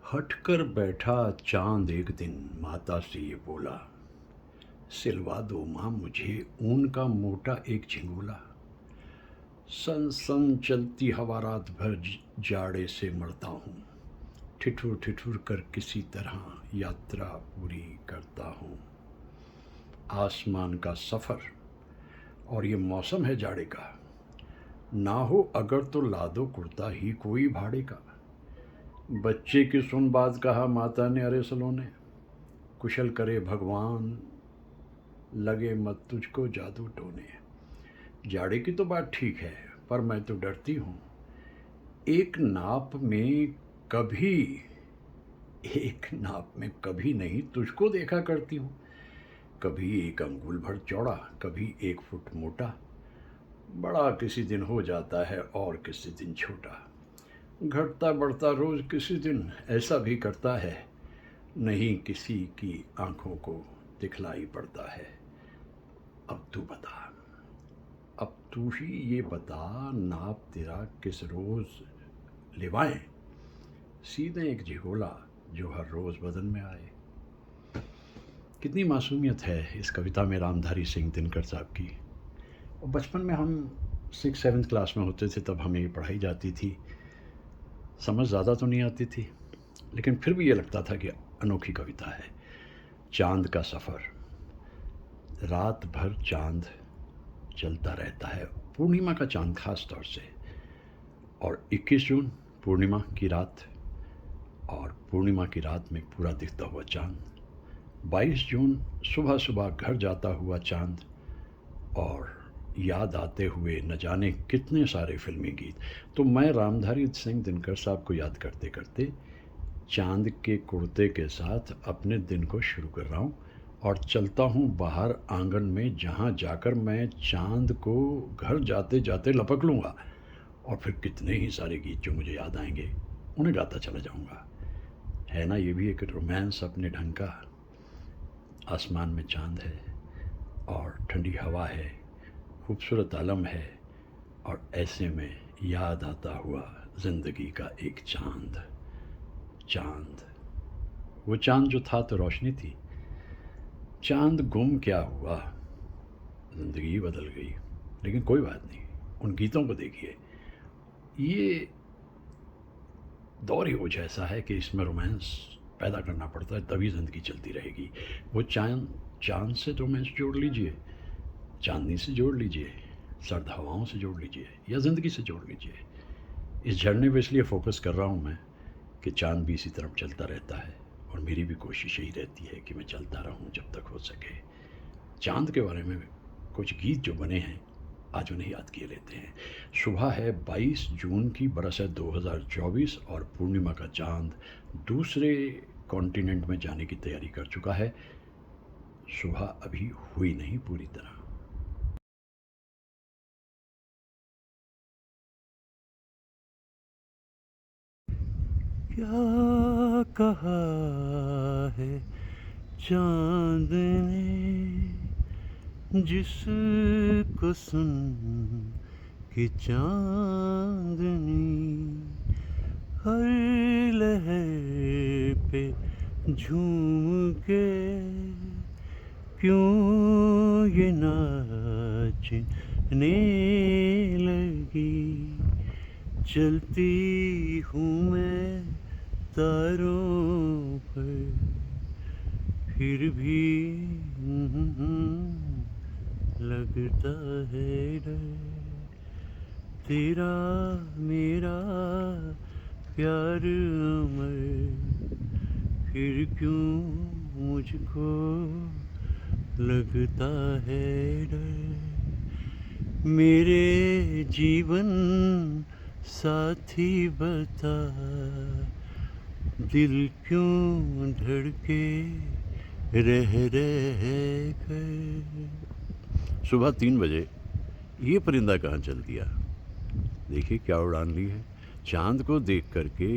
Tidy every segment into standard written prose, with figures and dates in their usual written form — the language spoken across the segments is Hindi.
हटकर बैठा चांद एक दिन माता से ये बोला, सिलवा दो माँ मुझे ऊन का मोटा एक झिंगोला। सन सन चलती हवा रात भर जाड़े से मरता हूँ, ठिठुर ठिठुर कर किसी तरह यात्रा पूरी करता हूँ। आसमान का सफ़र और ये मौसम है जाड़े का, ना हो अगर तो ला दो कुर्ता ही कोई भाड़े का। बच्चे की सुन बात कहा माता ने अरे सलोने, कुशल करे भगवान लगे मत तुझको जादू टोने। जाड़े की तो बात ठीक है पर मैं तो डरती हूँ, एक नाप में कभी एक नाप में कभी नहीं तुझको देखा करती हूँ। कभी एक अंगुल भर चौड़ा, कभी 1 फुट मोटा। बड़ा किसी दिन हो जाता है और किसी दिन छोटा। घटता बढ़ता रोज किसी दिन ऐसा भी करता है, नहीं किसी की आंखों को दिखलाई पड़ता है। अब तू बता, अब तू ही ये बता, नाप तेरा किस रोज लिवाएं, सीधे एक झिगोला जो हर रोज बदन में आए। कितनी मासूमियत है इस कविता में रामधारी सिंह दिनकर साहब की। और बचपन में हम 6-7 क्लास में होते थे तब हमें ये पढ़ाई जाती थी। समझ ज़्यादा तो नहीं आती थी, लेकिन फिर भी ये लगता था कि अनोखी कविता है। चांद का सफ़र, रात भर चांद चलता रहता है, पूर्णिमा का चांद खास तौर से। और 21 जून पूर्णिमा की रात, और पूर्णिमा की रात में पूरा दिखता हुआ चांद। 22 जून सुबह सुबह घर जाता हुआ चांद, और याद आते हुए न जाने कितने सारे फिल्मी गीत। तो मैं रामधारी सिंह दिनकर साहब को याद करते करते चांद के कुर्ते के साथ अपने दिन को शुरू कर रहा हूँ, और चलता हूँ बाहर आंगन में, जहाँ जाकर मैं चांद को घर जाते जाते लपक लूँगा, और फिर कितने ही सारे गीत जो मुझे याद आएंगे उन्हें गाता चला जाऊँगा। है ना ये भी एक रोमांस अपने ढंग का। आसमान में चांद है और ठंडी हवा है, खूबसूरत आलम है, और ऐसे में याद आता हुआ ज़िंदगी का एक चांद। चांद, वो चांद जो था तो रोशनी थी, चांद गुम क्या हुआ, ज़िंदगी बदल गई। लेकिन कोई बात नहीं, उन गीतों को देखिए, ये दौर ही कुछ ऐसा है कि इसमें रोमांस पैदा करना पड़ता है, तभी ज़िंदगी चलती रहेगी। वो चांद, चांद से रोमांस जोड़ लीजिए, चांदनी से जोड़ लीजिए, सर्द हवाओं से जोड़ लीजिए, या ज़िंदगी से जोड़ लीजिए। इस झरने पे इसलिए फोकस कर रहा हूँ मैं कि चांद भी इसी तरफ चलता रहता है, और मेरी भी कोशिश यही रहती है कि मैं चलता रहूँ जब तक हो सके। चांद के बारे में कुछ गीत जो बने हैं आज उन्हें याद किए लेते हैं। सुबह है 22 जून की, बरस है 2024, और पूर्णिमा का चांद दूसरे कॉन्टिनेंट में जाने की तैयारी कर चुका है। सुबह अभी हुई नहीं पूरी तरह। क्या कहा है चांद ने, जिसको सुन के चांदनी हर लहर पे झूम के क्यों ये नाचने लगी। चलती हूँ मैं तारों पर, फिर भी लगता है डर। तेरा मेरा प्यार अमर, फिर क्यों मुझको लगता है डर। मेरे जीवन साथी बता, दिल क्यों धड़के रह कर। सुबह 3 बजे ये परिंदा कहाँ चल दिया, देखिए क्या उड़ान ली है। चांद को देख करके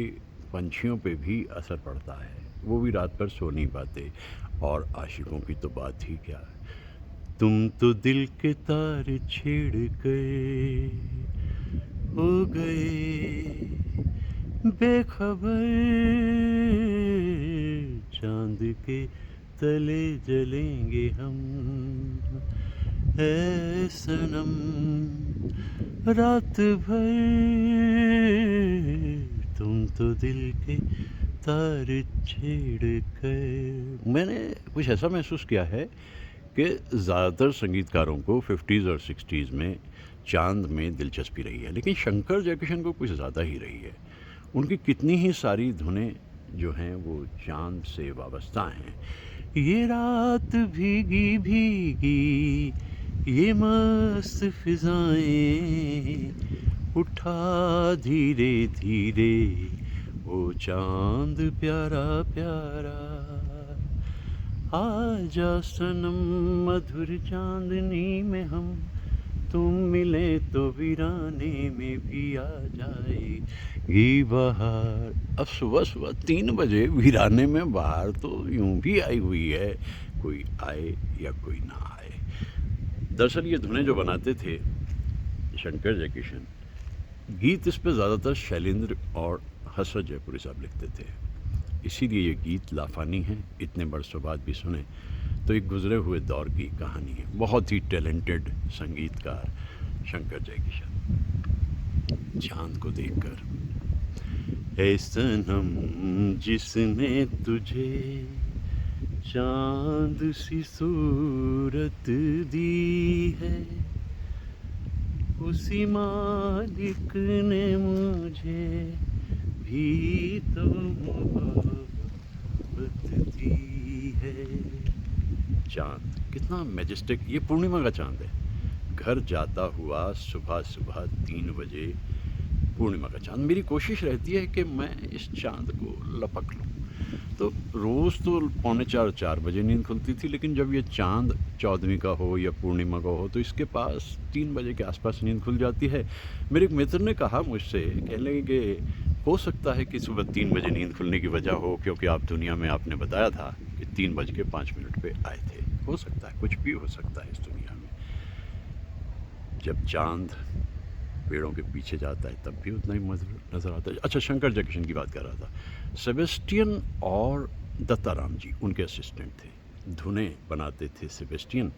पंछियों पे भी असर पड़ता है, वो भी रात भर सो नहीं पाते, और आशिकों की तो बात ही क्या। तुम तो दिल के तार छेड़ कर हो गए, बेखबर चांद के तले जलेंगे हम, है सनम रात भर तुम तो दिल के तार छेड़ कर। मैंने कुछ ऐसा महसूस किया है कि ज़्यादातर संगीतकारों को 50s और 60s में चांद में दिलचस्पी रही है, लेकिन शंकर जयकिशन को कुछ ज़्यादा ही रही है। उनकी कितनी ही सारी धुनें जो हैं वो चांद से वाबस्ता हैं। ये रात भीगी भीगी ये मस्त फिजाएं, उठा धीरे धीरे वो चांद प्यारा प्यारा, आजा सनम मधुर चांदनी में हम, तुम मिले तो वीराने में भी आ जाएगी बहार। अब सुबह सुबह 3 बजे वीराने में बहार तो यूं भी आई हुई है, कोई आए या कोई ना आए। दरअसल ये धुनें जो बनाते थे शंकर जयकिशन, गीत इस पे ज़्यादातर शैलेंद्र और हसरत जयपुरी साहब लिखते थे, इसीलिए ये गीत लाफानी हैं। इतने बरसों बाद भी सुने तो एक गुजरे हुए दौर की कहानी है। बहुत ही टैलेंटेड संगीतकार शंकर जयकिशन। चांद को देखकर, ऐ सनम जिसने तुझे चांद सी सूरत दी है, उसी मालिक ने मुझे भी तो मोहब्बत दी है। चांद कितना मैजेस्टिक, ये पूर्णिमा का चांद है। घर जाता हुआ सुबह सुबह 3 बजे पूर्णिमा का चांद। मेरी कोशिश रहती है कि मैं इस चांद को लपक लूँ। तो रोज़ तो 3:45-4 बजे नींद खुलती थी, लेकिन जब ये चांद 14वीं का हो या पूर्णिमा का हो तो इसके पास 3 बजे के आसपास नींद खुल जाती है। मेरे एक मित्र ने कहा मुझसे, कहने लगे कि हो सकता है कि सुबह 3 बजे नींद खुलने की वजह हो क्योंकि आप दुनिया में आपने बताया था कि 3:05 पे आए थे। हो सकता है, कुछ भी हो सकता है इस दुनिया में। जब चांद पेड़ों के पीछे जाता है तब भी उतना ही मधुर नज़र आता है। अच्छा, शंकर जयकिशन की बात कर रहा था। सेबेस्टियन और दत्ताराम जी उनके असिस्टेंट थे। धुनें बनाते थे सेबेस्टियन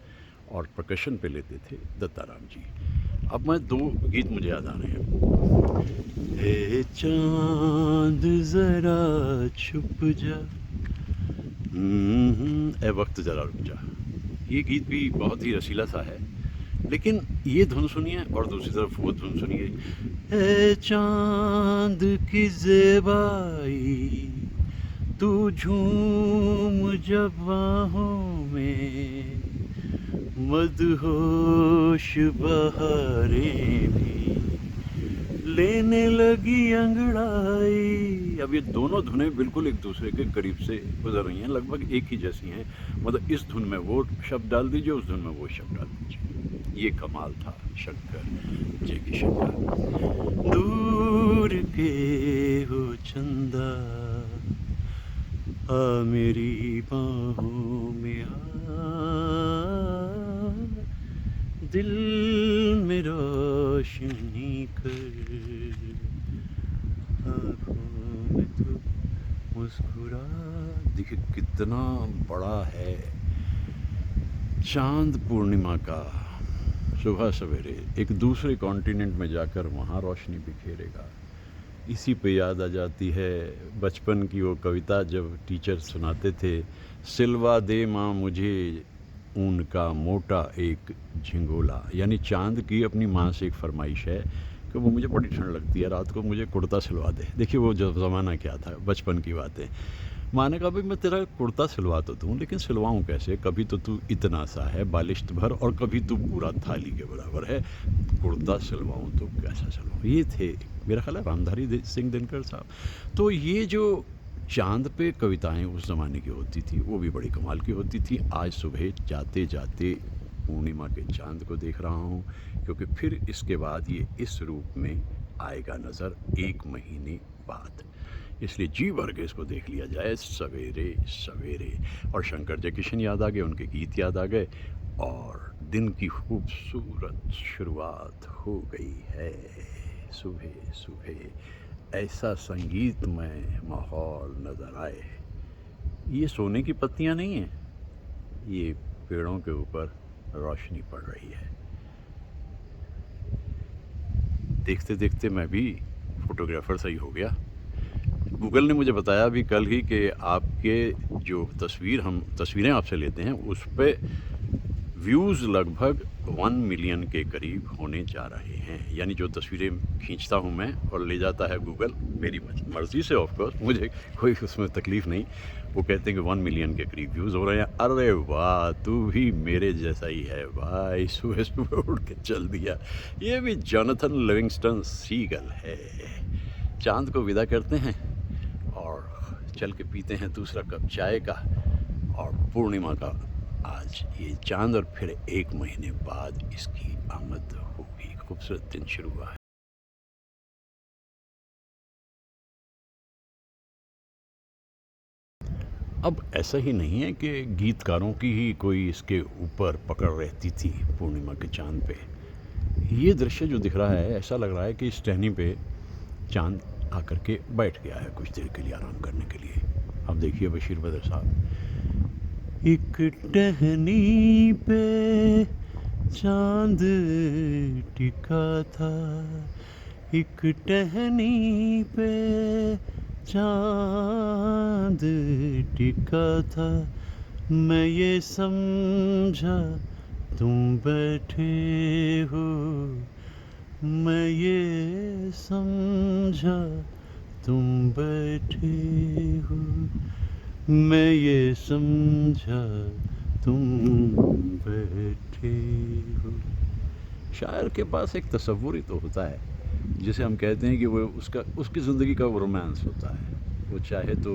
और परकशन पे लेते थे दत्ताराम जी। अब मैं 2 गीत मुझे याद आ रहे हैं। हे चांद ज़रा छुप जा, ए वक्त ज़रा रुक जा। ये गीत भी बहुत ही रसीला सा है, लेकिन ये धुन सुनिए और दूसरी तरफ वो धुन सुनिए। ए चांद की ज़ेबाई तू झूम जब बाहों में, मदहोश बहारें भी लेने लगी अंगड़ाई। अब ये दोनों धुनें बिल्कुल एक दूसरे के करीब से गुजर रही हैं, लगभग एक ही जैसी हैं। मतलब इस धुन में वो शब्द डाल दीजिए, उस धुन में वो शब्द डाल दीजिए। ये कमाल था शंकर जयकिशन का। दूर के हो चंदा आ मेरी बाहों में आ, दिल में रोशनी कर, आँखों में तो मुस्कुरा। देखिए कितना बड़ा है चांद पूर्णिमा का। सुबह सवेरे एक दूसरे कॉन्टिनेंट में जाकर वहाँ रोशनी बिखेरेगा। इसी पे याद आ जाती है बचपन की वो कविता जब टीचर सुनाते थे, सिलवा दे माँ मुझे ऊन का मोटा एक झिंगोला। यानी चांद की अपनी माँ से एक फरमाइश है कि वो मुझे बड़ी ठंड लगती है, रात को मुझे कुर्ता सिलवा दे। देखिए वो जो ज़माना क्या था, बचपन की बातें। माँ ने कहा भाई मैं तेरा कुर्ता सिलवा तो दूँ, लेकिन सिलवाऊँ कैसे? कभी तो तू इतना सा है बालिश्त भर और कभी तू पूरा थाली के बराबर है, कुर्ता सिलवाऊँ तो कैसा सिलवाऊँ? ये थे मेरा ख्याल है रामधारी सिंह दिनकर साहब। तो ये जो चांद पे कविताएं उस ज़माने की होती थी वो भी बड़ी कमाल की होती थी। आज सुबह जाते जाते पूर्णिमा के चांद को देख रहा हूँ, क्योंकि फिर इसके बाद ये इस रूप में आएगा नज़र 1 महीने बाद। इसलिए जी भर के इसको देख लिया जाए सवेरे सवेरे। और शंकर जयकिशन याद आ गए, उनके गीत याद आ गए और दिन की खूबसूरत शुरुआत हो गई है। सुबह सुबह ऐसा संगीतमय माहौल नज़र आए। ये सोने की पत्तियाँ नहीं हैं, ये पेड़ों के ऊपर रोशनी पड़ रही है। देखते देखते मैं भी फोटोग्राफ़र सा ही हो गया। गूगल ने मुझे बताया अभी कल ही कि आपके जो तस्वीरें आपसे लेते हैं उस पे व्यूज़ लगभग 1 मिलियन के करीब होने जा रहे हैं। यानी जो तस्वीरें खींचता हूँ मैं और ले जाता है गूगल, मेरी मर्ज़ी से ऑफ कोर्स, मुझे कोई उसमें तकलीफ़ नहीं। वो कहते हैं कि 1 मिलियन के करीब व्यूज़ हो रहे हैं। अरे वाह! तू भी मेरे जैसा ही है भाई, सुबह-सुबह उठ के चल दिया। ये भी जोनाथन लिविंगस्टन सीगल है। चाँद को विदा करते हैं और चल के पीते हैं दूसरा कप चाय का, और पूर्णिमा का आज ये चाँद, और फिर 1 महीने बाद इसकी आमद होगी। खूबसूरत दिन शुरू हुआ है। अब ऐसा ही नहीं है कि गीतकारों की ही कोई इसके ऊपर पकड़ रहती थी पूर्णिमा के चाँद पे। ये दृश्य जो दिख रहा है, ऐसा लग रहा है कि इस टहनी पे चाँद आकर के बैठ गया है कुछ देर के लिए आराम करने के लिए। अब देखिए बशीर बद्र साहब। एक टहनी पे चाँद टिका था, एक टहनी पे चाँद टिका था, मैं ये समझा तुम बैठे हो, मैं ये समझा तुम बैठे हो, मैं ये समझा तुम बैठे हो। शायर के पास एक तसव्वुर ही तो होता है, जिसे हम कहते हैं कि वो उसकी ज़िंदगी का वो रोमांस होता है। वो चाहे तो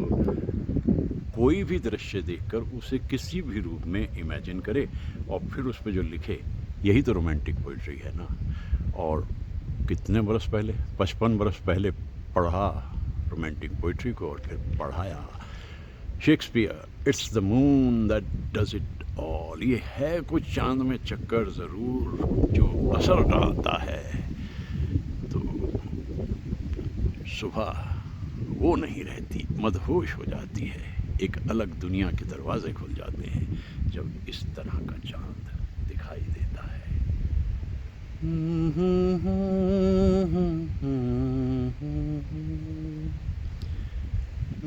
कोई भी दृश्य देखकर उसे किसी भी रूप में इमेजिन करे और फिर उस पे जो लिखे, यही तो रोमांटिक पोइट्री है ना। और कितने बरस पहले, 55 बरस पहले पढ़ा रोमांटिक पोइट्री को और फिर पढ़ाया। Shakespeare, it's the moon that does it all. ये है कुछ चांद में चक्कर ज़रूर जो असर डालता है। तो सुबह वो नहीं रहती, मदहोश हो जाती है, एक अलग दुनिया के दरवाजे खुल जाते हैं जब इस तरह का चांद दिखाई देता है।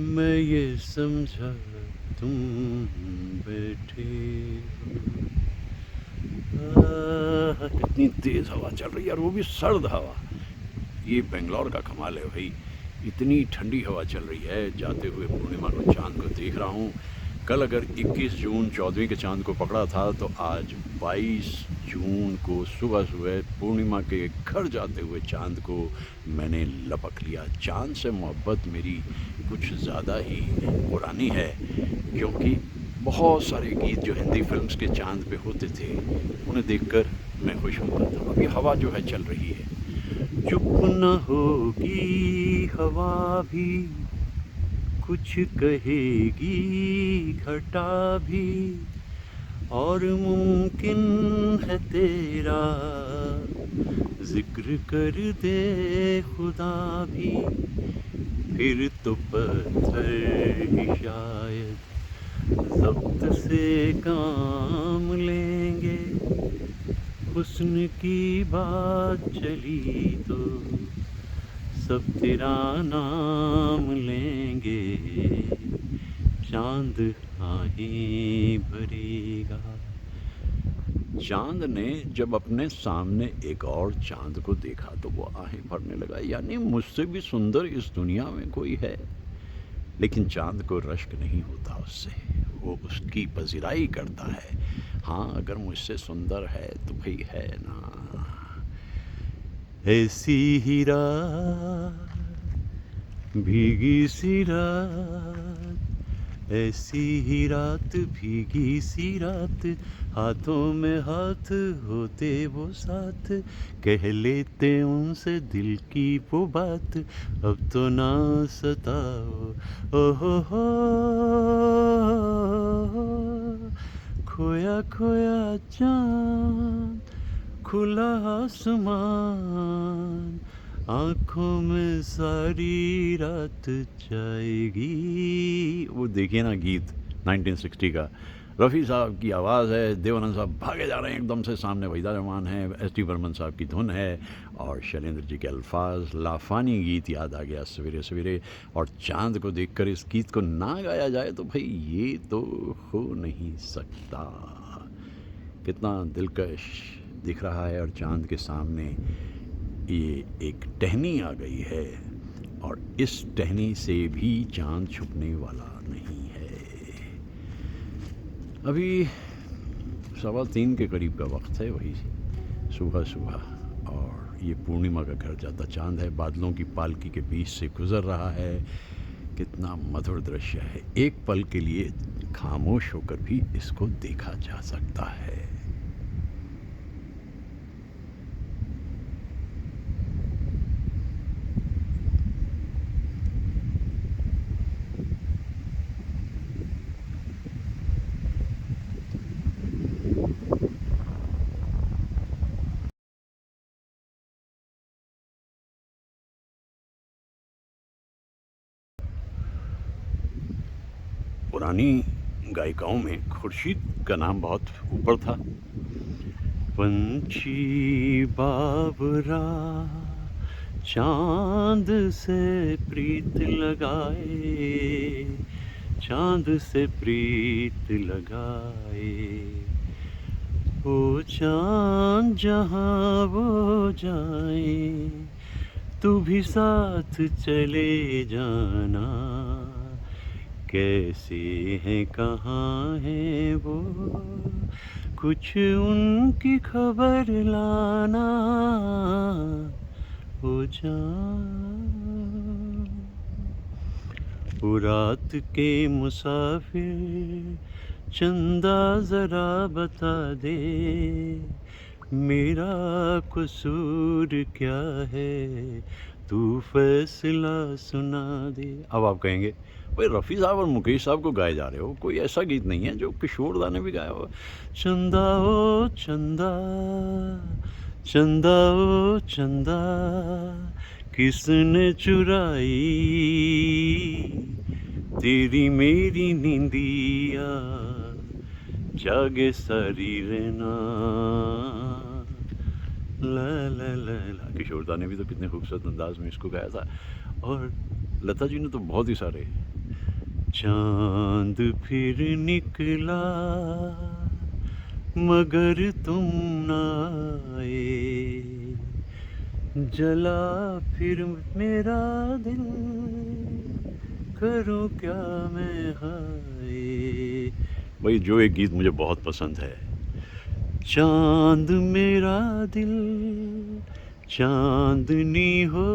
मैं ये समझा तुम बैठे हो। कितनी तेज हवा चल रही है, और वो भी सर्द हवा। ये बेंगलोर का कमाल है भाई, इतनी ठंडी हवा चल रही है। जाते हुए पूर्णिमा को चांद को देख रहा हूँ। कल अगर 21 जून 14वीं के चांद को पकड़ा था, तो आज 22 जून को सुबह सुबह पूर्णिमा के घर जाते हुए चांद को मैंने लपक लिया। चांद से मोहब्बत मेरी कुछ ज़्यादा ही पुरानी है, क्योंकि बहुत सारे गीत जो हिंदी फिल्म्स के चांद पे होते थे, उन्हें देखकर मैं खुश होता था। अभी हवा जो है चल रही है, चुप न होगी हवा भी, कुछ कहेगी घटा भी, और मुमकिन है तेरा जिक्र कर दे खुदा भी, फिर तो पत्थर ही शायद ज़ब्त से काम लेंगे। हुस्न की बात चली तो सब तेरा नाम लेंगे, चांद आहें भरेगा। चांद ने जब अपने सामने एक और चांद को देखा तो वो आहें भरने लगा, यानी मुझसे भी सुंदर इस दुनिया में कोई है। लेकिन चांद को रश्क नहीं होता उससे, वो उसकी पजीराई करता है। हाँ, अगर मुझसे सुंदर है तो भाई है ना। ऐसी ही रात, भीगी सी रात, ऐसी ही रात, भीगी सी रात, हाथों में हाथ होते वो साथ, कह लेते उनसे दिल की वो बात, अब तो ना सताओ हो, खोया खोया चाँद, खुला आसमान, आँखों में सारी रात जाएगी। वो देखिए ना गीत 1960 का, रफ़ी साहब की आवाज़ है, देवानंद साहब भागे जा रहे हैं एकदम से, सामने वहीदा रहमान है, एस टी बर्मन साहब की धुन है और शैलेंद्र जी के अल्फाज। लाफानी गीत याद आ गया सवेरे सवेरे। और चांद को देखकर इस गीत को ना गाया जाए तो भाई ये तो हो नहीं सकता। कितना दिलकश दिख रहा है। और चांद के सामने ये एक टहनी आ गई है और इस टहनी से भी चांद छुपने वाला नहीं है। अभी 2:15 के करीब का वक्त है, वही सुबह सुबह, और ये पूर्णिमा का घर जाता चांद है, बादलों की पालकी के बीच से गुजर रहा है। कितना मधुर दृश्य है। एक पल के लिए खामोश होकर भी इसको देखा जा सकता है। पुरानी गायिकाओं में खुर्शीद का नाम बहुत ऊपर था। पंछी बाबरा चांद से प्रीत लगाए, चांद से प्रीत लगाए, ओ चांद जहाँ वो जाए तू भी साथ चले जाना। कैसे हैं कहाँ हैं वो, कुछ उनकी खबर लाना, ओ जान। ओ रात के मुसाफिर चंदा ज़रा बता दे, मेरा कसूर क्या है, तू फैसला सुना दे। अब आप कहेंगे भाई रफ़ी साहब और मुकेश साहब को गाए जा रहे हो, कोई ऐसा गीत नहीं है जो किशोर दा ने भी गाया हो। चंदा ओ चंदा, चंदा ओ चंदा, किसने चुराई तेरी मेरी नींदिया, जागे सारी रहना। ला ला ला ला। किशोर दा ने भी तो कितने खूबसूरत अंदाज में इसको गाया था, और लता जी ने तो बहुत ही सारे। चांद फिर निकला मगर तुम ना आए, जला फिर मेरा दिल, करूं क्या मैं हाय। भाई जो एक गीत मुझे बहुत पसंद है, चांद मेरा दिल चांदनी हो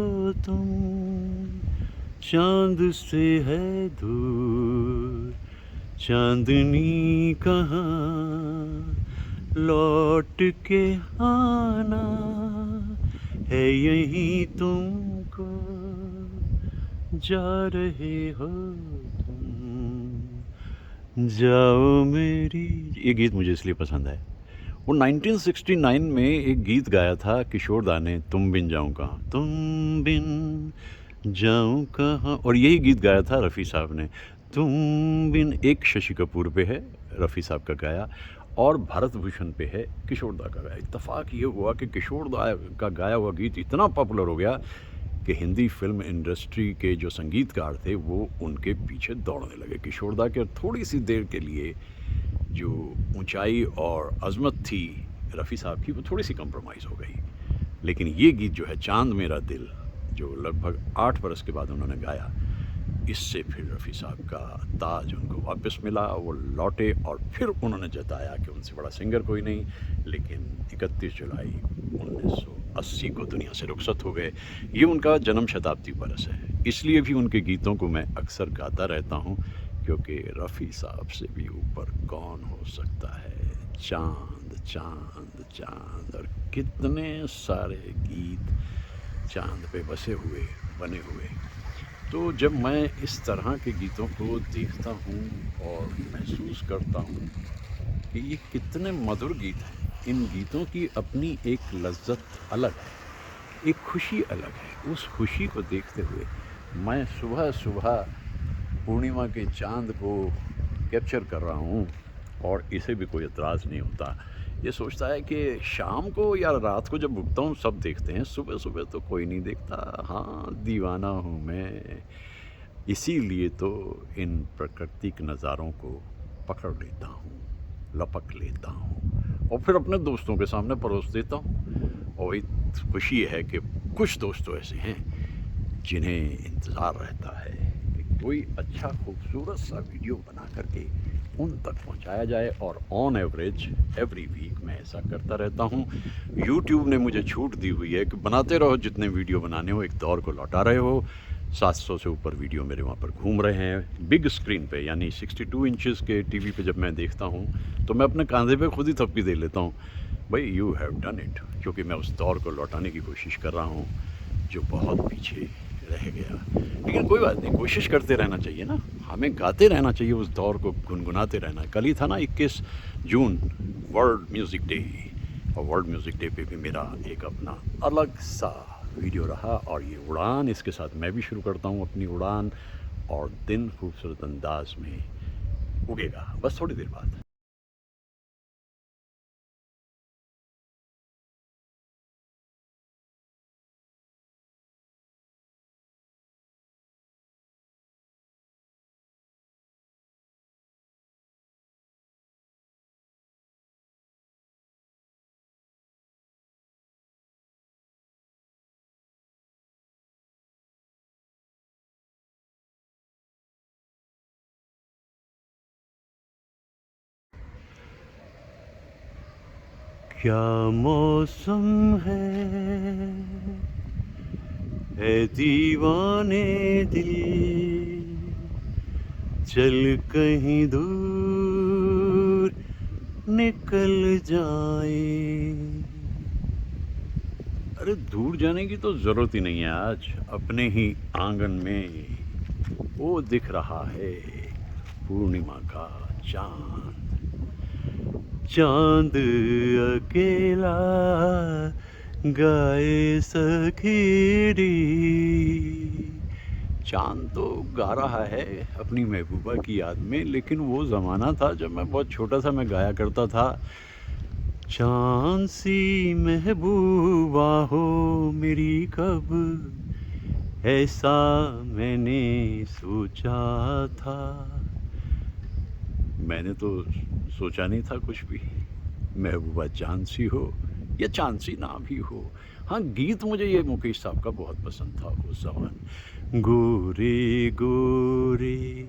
तुम, चांद से है दूर चांदनी कहाँ, लौट के आना है यहीं तुमको, जा रहे हो तुम, जाओ मेरी। ये गीत मुझे इसलिए पसंद है, वो 1969 में एक गीत गाया था किशोर दा ने, तुम बिन जाऊं कहाँ, तुम बिन जाऊं कहाँ, और यही गीत गाया था रफ़ी साहब ने, तुम बिन। एक शशि कपूर पे है रफ़ी साहब का गाया, और भारत भूषण पे है किशोर दा का गाया। इत्तेफाक ये हुआ कि किशोर दा का गाया हुआ गीत इतना पॉपुलर हो गया कि हिंदी फिल्म इंडस्ट्री के जो संगीतकार थे वो उनके पीछे दौड़ने लगे किशोर दा के। और थोड़ी सी देर के लिए जो ऊंचाई और अज़मत थी रफ़ी साहब की, वो थोड़ी सी कंप्रोमाइज़ हो गई। लेकिन ये गीत जो है चांद मेरा दिल, जो लगभग 8 बरस के बाद उन्होंने गाया, इससे फिर रफ़ी साहब का ताज उनको वापस मिला। वो लौटे और फिर उन्होंने जताया कि उनसे बड़ा सिंगर कोई नहीं। लेकिन 31 जुलाई 1980 को दुनिया से रुखसत हो गए। ये उनका जन्म शताब्दी बरस है, इसलिए भी उनके गीतों को मैं अक्सर गाता रहता हूँ, क्योंकि रफ़ी साहब से भी ऊपर कौन हो सकता है। चांद चांद चांद, और कितने सारे गीत चांद पे बसे हुए बने हुए। तो जब मैं इस तरह के गीतों को देखता हूँ और महसूस करता हूँ कि ये कितने मधुर गीत हैं, इन गीतों की अपनी एक लज्जत अलग है। एक खुशी अलग है। उस खुशी को देखते हुए मैं सुबह सुबह पूर्णिमा के चाँद को कैप्चर कर रहा हूँ और इसे भी कोई एतराज़ नहीं होता। ये सोचता है कि शाम को या रात को जब उठता हूँ सब देखते हैं, सुबह सुबह तो कोई नहीं देखता। हाँ, दीवाना हूँ मैं, इसीलिए तो इन प्राकृतिक नज़ारों को पकड़ लेता हूँ, लपक लेता हूँ और फिर अपने दोस्तों के सामने परोस देता हूँ। और वही खुशी है कि कुछ दोस्त तो ऐसे हैं जिन्हें इंतज़ार रहता है कि कोई अच्छा खूबसूरत सा वीडियो बना करके उन तक पहुंचाया जाए, और ऑन एवरेज एवरी वीक मैं ऐसा करता रहता हूं। यूट्यूब ने मुझे छूट दी हुई है कि बनाते रहो, जितने वीडियो बनाने हो, एक दौर को लौटा रहे हो। 700 से ऊपर वीडियो मेरे वहाँ पर घूम रहे हैं बिग स्क्रीन पे, यानी 62 इंचज़ के टीवी पे जब मैं देखता हूँ तो मैं अपने कंधे पे खुद ही थप्पी दे लेता हूँ, भाई यू हैव डन इट, क्योंकि मैं उस दौर को लौटाने की कोशिश कर रहा हूँ जो बहुत पीछे रह गया। लेकिन कोई बात नहीं, कोशिश करते रहना चाहिए ना, हमें गाते रहना चाहिए, उस दौर को गुनगुनाते रहना। कल ही था ना 21 जून वर्ल्ड म्यूज़िक डे, और वर्ल्ड म्यूज़िक डे पे भी मेरा एक अपना अलग सा वीडियो रहा। और ये उड़ान, इसके साथ मैं भी शुरू करता हूँ अपनी उड़ान, और दिन खूबसूरत अंदाज में उगेगा बस थोड़ी देर बाद। क्या मौसम है दीवाने दिल, चल कहीं दूर निकल जाए। अरे दूर जाने की तो ज़रूरत ही नहीं है, आज अपने ही आंगन में वो दिख रहा है पूर्णिमा का चांद। चांद अकेला गाए सखीरी। चांद तो गा रहा है अपनी महबूबा की याद में, लेकिन वो ज़माना था जब मैं बहुत छोटा था, मैं गाया करता था, चांद सी महबूबा हो मेरी कब, ऐसा मैंने सोचा था। मैंने तो सोचा नहीं था कुछ भी, महबूबा चांद सी हो या चांद सी ना भी हो। हाँ, गीत मुझे ये मुकेश साहब का बहुत पसंद था उस जमाने। गोरे गोरे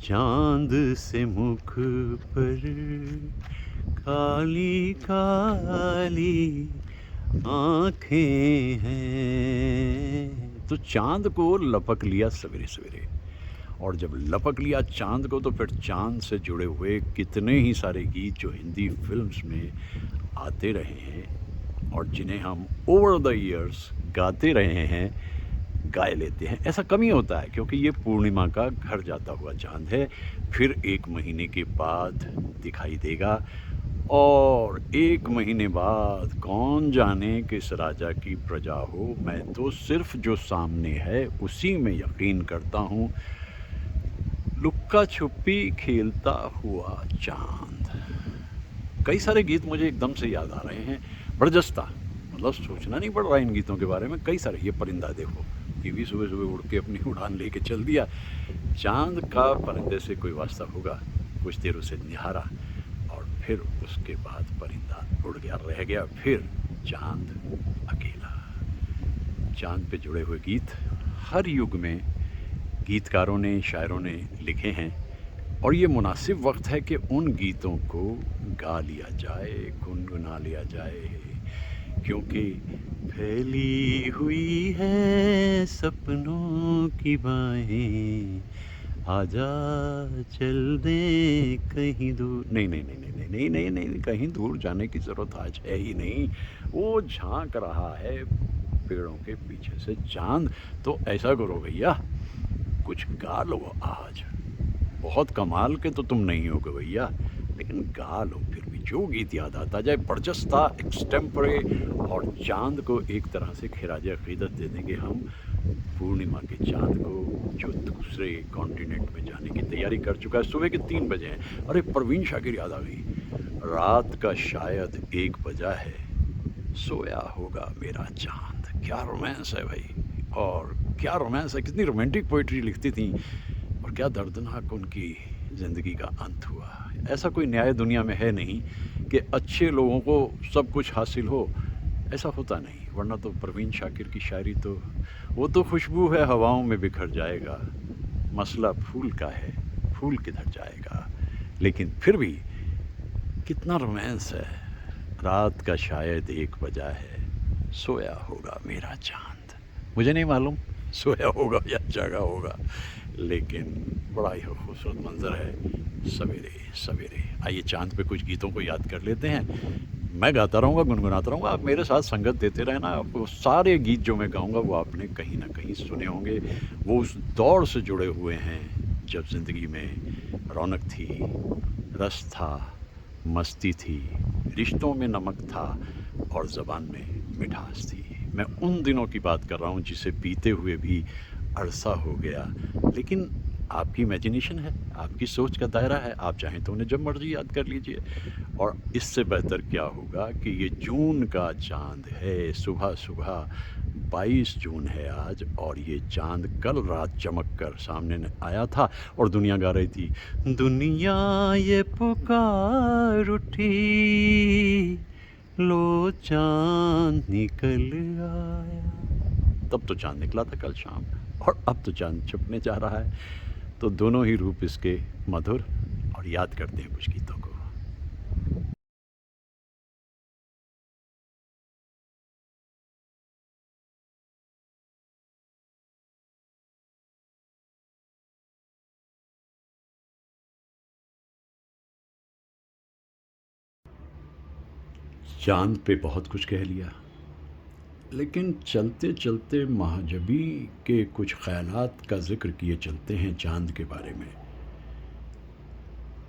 चांद से मुख पर काली काली आँखें हैं। तो चांद को लपक लिया सवेरे सवेरे, और जब लपक लिया चांद को तो फिर चांद से जुड़े हुए कितने ही सारे गीत जो हिंदी फिल्म्स में आते रहे हैं और जिन्हें हम ओवर द ईयर्स गाते रहे हैं, गाए लेते हैं। ऐसा कम ही होता है क्योंकि ये पूर्णिमा का घर जाता हुआ चांद है, फिर 1 महीने के बाद दिखाई देगा, और 1 महीने बाद कौन जाने किस राजा की प्रजा हो। मैं तो सिर्फ जो सामने है उसी में यकीन करता हूँ। लुक्का छुपी खेलता हुआ चांद। कई सारे गीत मुझे एकदम से याद आ रहे हैं, बरजस्ता, मतलब सोचना नहीं पड़ रहा इन गीतों के बारे में। कई सारे, ये परिंदा देखो, ये भी सुबह सुबह उड़ के अपनी उड़ान लेके चल दिया। चांद का परिंदे से कोई वास्ता होगा, कुछ देर उसे निहारा और फिर उसके बाद परिंदा उड़ गया, रह गया फिर चांद अकेला। चांद पे जुड़े हुए गीत हर युग में गीतकारों ने, शायरों ने लिखे हैं, और ये मुनासिब वक्त है कि उन गीतों को गा लिया जाए, गुनगुना लिया जाए, क्योंकि फैली हुई है सपनों की बाहें, आजा चल दे कहीं दूर। नहीं नहीं नहीं नहीं नहीं नहीं नहीं नहीं, कहीं दूर जाने की ज़रूरत आज है ही नहीं। वो झांक रहा है पेड़ों के पीछे से चांद। तो ऐसा करो भैया, कुछ गा लो आज। बहुत कमाल के तो तुम नहीं होगे भैया, लेकिन गा लो फिर भी। जो गीत याद आता जाए, बरजस्ता, एक्सटेम्परे, और चाँद को एक तरह से खिराज अक़ीदत दे दें कि हम पूर्णिमा के चाँद को, जो दूसरे कॉन्टिनेंट में जाने की तैयारी कर चुका है, सुबह के 3 बजे हैं। अरे परवीन शाकिर याद आ गई, रात का शायद 1 बजा है, सोया होगा मेरा चाँद। क्या रोमांस है भाई, और क्या रोमांस है, कितनी रोमांटिक पोइट्री लिखती थी, और क्या दर्दनाक उनकी ज़िंदगी का अंत हुआ। ऐसा कोई न्याय दुनिया में है नहीं कि अच्छे लोगों को सब कुछ हासिल हो, ऐसा होता नहीं। वरना तो परवीन शाकिर की शायरी तो, वो तो खुशबू है हवाओं में बिखर जाएगा, मसला फूल का है, फूल किधर जाएगा। लेकिन फिर भी कितना रोमांस है, रात का शायद 1 बजा है, सोया होगा मेरा चाँद। मुझे नहीं मालूम सोया होगा या जागा होगा, लेकिन बड़ा ही खूबसूरत मंज़र है। सवेरे सवेरे, आइए चाँद पे कुछ गीतों को याद कर लेते हैं। मैं गाता रहूँगा, गुनगुनाता रहूँगा, आप मेरे साथ संगत देते रहना। वो सारे गीत जो मैं गाऊँगा वो आपने कहीं ना कहीं सुने होंगे। वो उस दौर से जुड़े हुए हैं जब ज़िंदगी में रौनक थी, रस था, मस्ती थी, रिश्तों में नमक था और ज़बान में मिठास थी। मैं उन दिनों की बात कर रहा हूँ जिसे बीते हुए भी अरसा हो गया, लेकिन आपकी इमेजिनेशन है, आपकी सोच का दायरा है, आप चाहें तो उन्हें जब मर्जी याद कर लीजिए। और इससे बेहतर क्या होगा कि ये जून का चाँद है, सुबह सुबह 22 जून है आज, और ये चाँद कल रात चमक कर सामने आया था और दुनिया गा रही थी, दुनिया ये पुकार उठी, लो चाँद निकल आया। तब तो चाँद निकला था कल शाम, और अब तो चाँद छुपने जा रहा है। तो दोनों ही रूप इसके मधुर, और याद करते हैं कुछ गीतों को। चाँद पे बहुत कुछ कह लिया, लेकिन चलते चलते महाजबी के कुछ ख्यालात का जिक्र किए चलते हैं चाँद के बारे में।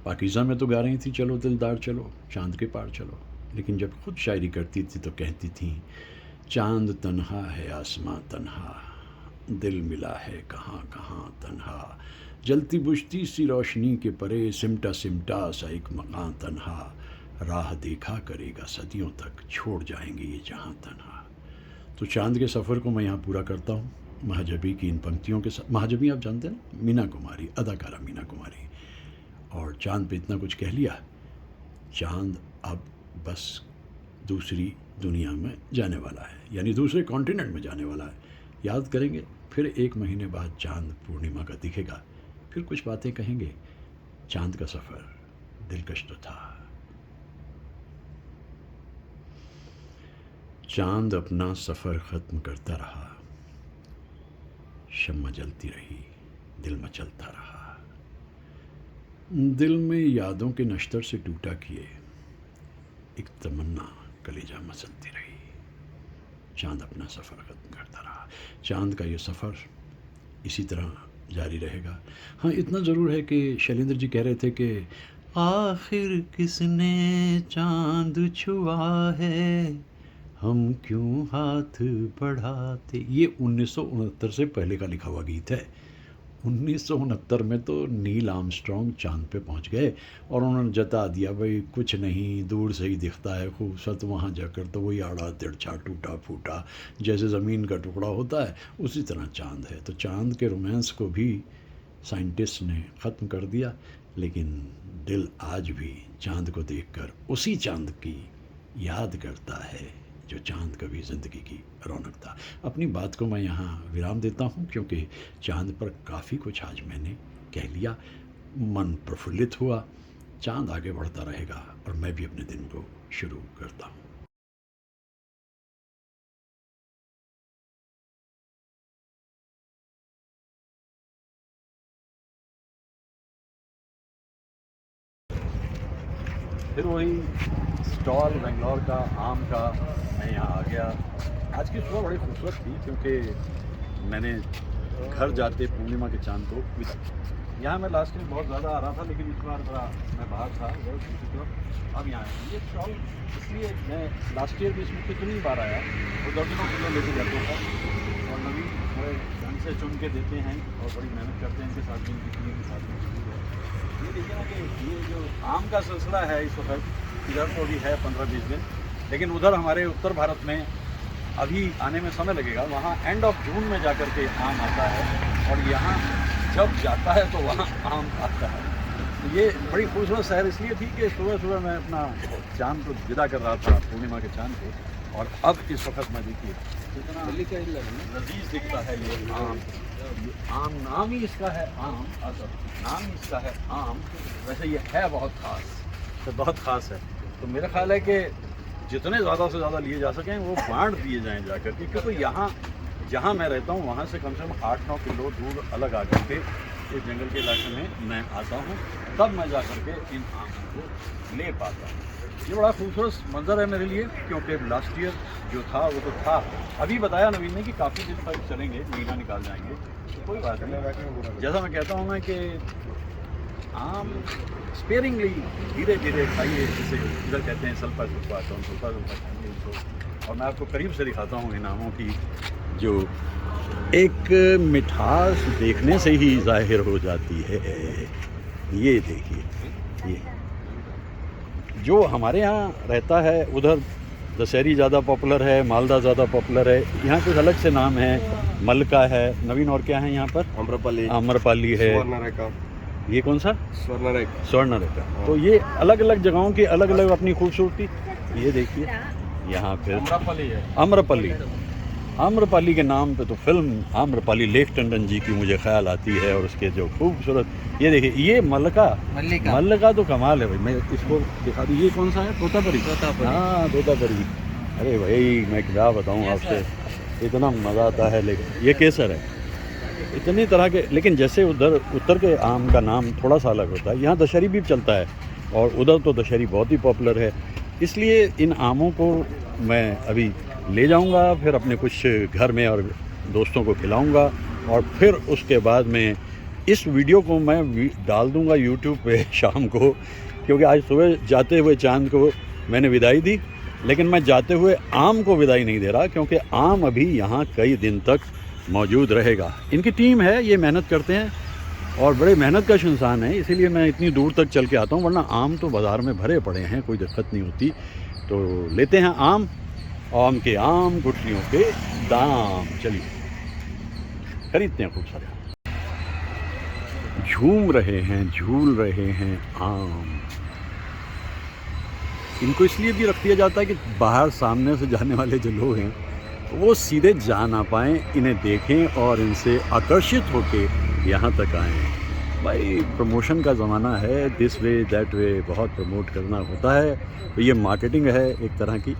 पाकीज़ा में तो गा रही थी चलो दिलदार चलो, चाँद के पार चलो, लेकिन जब खुद शायरी करती थी तो कहती थी, चाँद तन्हा है आसमां तन्हा, दिल मिला है कहाँ कहाँ तन्हा, जलती बुझती सी रोशनी के परे, सिमटा सिमटा सा एक मकान तन्हा, राह देखा करेगा सदियों तक, छोड़ जाएंगे ये जहाँ तन्हा। तो चाँद के सफ़र को मैं यहाँ पूरा करता हूँ महाजबी की इन पंक्तियों के साथ। महाजबी आप जानते हैं, मीना कुमारी, अदाकारा मीना कुमारी। और चाँद पे इतना कुछ कह लिया, चाँद अब बस दूसरी दुनिया में जाने वाला है, यानी दूसरे कॉन्टिनेंट में जाने वाला है। याद करेंगे, फिर 1 महीने बाद चाँद पूर्णिमा का दिखेगा, फिर कुछ बातें कहेंगे। चाँद का सफ़र दिलकश तो था। चाँद अपना सफ़र ख़त्म करता रहा, शम्मा जलती रही, दिल मचलता रहा, दिल में यादों के नश्तर से टूटा किए एक तमन्ना कलेजा मसलती रही। चाँद अपना सफ़र ख़त्म करता रहा। चाँद का ये सफ़र इसी तरह जारी रहेगा। हाँ, इतना ज़रूर है कि शैलेंद्र जी कह रहे थे कि आखिर किसने चाँद छुआ है, हम क्यों हाथ बढ़ाते। ये 1969 से पहले का लिखा हुआ गीत है। 1969 में तो नील आर्मस्ट्रॉन्ग चाँद पे पहुंच गए और उन्होंने जता दिया, भाई कुछ नहीं, दूर से ही दिखता है खूबसूरत, वहाँ जाकर तो वही आड़ा तिरछा टूटा फूटा जैसे ज़मीन का टुकड़ा होता है, उसी तरह चाँद है। तो चाँद के रोमांस को भी साइंटिस्ट ने ख़त्म कर दिया, लेकिन दिल आज भी चाँद को देखकर उसी चाँद की याद करता है जो चाँद कभी ज़िंदगी की रौनक था। अपनी बात को मैं यहाँ विराम देता हूँ, क्योंकि चाँद पर काफ़ी कुछ आज मैंने कह लिया, मन प्रफुल्लित हुआ। चाँद आगे बढ़ता रहेगा और मैं भी अपने दिन को शुरू करता हूँ। फिर वही स्टॉल बेंगलोर का आम का, मैं यहाँ आ गया। आज की सुबह बड़ी खूबसूरत थी, क्योंकि मैंने घर जाते पूर्णिमा के चाँद को विदा किया। यहाँ मैं लास्ट टाइम बहुत ज़्यादा आ रहा था, लेकिन इस बार थोड़ा मैं बाहर था तो अब यहाँ आया। ये शॉल इसलिए मैं लास्ट ईयर भी इसमें कितनी बार आया, वो दर्जनों किलो लेके जाता था, और नवीन बड़े ढंग से चुन के देते हैं और बड़ी मेहनत करते हैं इनके साथ भी, इनकी के साथ भी। ये देखिए ना कि ये जो आम का सिलसिला है इस वक्त इधर तो अभी है 15-20 दिन, लेकिन उधर हमारे उत्तर भारत में अभी आने में समय लगेगा। वहाँ एंड ऑफ जून में जाकर के आम आता है, और यहाँ जब जाता है तो वहाँ आम आता है। तो ये बड़ी खूबसूरत शहर इसलिए थी कि सुबह सुबह मैं अपना चांद को विदा कर रहा था, पूर्णिमा के चांद को, और अब इस वक्त मैं देखिए कितना लजीज दिखता है ये आम। ये आम नाम ही इसका है आम, असल नाम ही इसका है आम। वैसे ये है बहुत ख़ास, तो बहुत ख़ास है। तो मेरा ख्याल है कि जितने ज़्यादा से ज़्यादा लिए जा सकें वो बांट दिए जाएँ जाकर के, क्योंकि यहाँ जहाँ मैं रहता हूँ वहाँ से कम 8-9 किलो दूर अलग आकर के इस जंगल के इलाके में मैं आता हूँ, तब मैं जा कर के इन आमों को ले पाता हूँ। ये बड़ा खूबसूरत मंजर है मेरे लिए, क्योंकि लास्ट ईयर जो था वो तो था। अभी बताया नवीन ने कि काफ़ी दिन तक चलेंगे, महीना निकाल जाएंगे, तो कोई बात नहीं। जैसा मैं कहता हूँ ना कि आम स्पेयरिंगली, धीरे धीरे खाइए, जिसे इधर कहते हैं सल्फा सुल्फा, तो हम सल्फा सुल्फा खाएंगे इनको। और मैं आपको करीब से दिखाता हूँ इन आमों की जो एक मिठास देखने से ही जाहिर हो जाती है। ये देखिए, ये जो हमारे यहाँ रहता है उधर दशहरी ज़्यादा पॉपुलर है, मालदा ज़्यादा पॉपुलर है। यहाँ कुछ अलग से नाम है, मलका है, नवीन और क्या है यहाँ पर? आम्रपाली है, ये कौन सा? स्वर्णरेखा। तो ये अलग अलग जगहों की अलग अलग अपनी खूबसूरती। ये देखिए यहाँ फिर आम्रपाली के नाम पे तो फिल्म आम्रपाली लेक टंडन जी की मुझे ख्याल आती है, और उसके जो खूबसूरत, ये देखिए ये मल्लिका तो कमाल है भाई। मैं इसको दिखा दूँ, ये कौन सा है? तोतापरी। हाँ, तोतापरी। अरे भाई मैं क्या बताऊँ आपसे, इतना मज़ा आता है। लेकिन ये केसर है, इतनी तरह के। लेकिन जैसे उधर उत्तर के आम का नाम थोड़ा सा अलग होता है, यहाँ दशहरी भी चलता है, और उधर तो दशहरी बहुत ही पॉपुलर है। इसलिए इन आमों को मैं अभी ले जाऊंगा, फिर अपने कुछ घर में और दोस्तों को खिलाऊंगा, और फिर उसके बाद में इस वीडियो को मैं डाल दूंगा यूट्यूब पे शाम को, क्योंकि आज सुबह जाते हुए चांद को मैंने विदाई दी, लेकिन मैं जाते हुए आम को विदाई नहीं दे रहा, क्योंकि आम अभी यहाँ कई दिन तक मौजूद रहेगा। इनकी टीम है, ये मेहनत करते हैं और बड़े मेहनत का इंसान है, इसीलिए मैं इतनी दूर तक चल के आता हूँ, वरना आम तो बाज़ार में भरे पड़े हैं, कोई दिक्कत नहीं होती। तो लेते हैं आम के आम, गुठलियों के दाम। चलिए खरीदते हैं खूब सारे। झूम रहे हैं, झूल रहे हैं आम। इनको इसलिए भी रख दिया जाता है कि बाहर सामने से जाने वाले जो लोग हैं वो सीधे जा ना पाएँ, इन्हें देखें और इनसे आकर्षित होके यहाँ तक आएँ। भाई प्रमोशन का ज़माना है, दिस वे दैट वे बहुत प्रमोट करना होता है, तो ये मार्केटिंग है एक तरह की।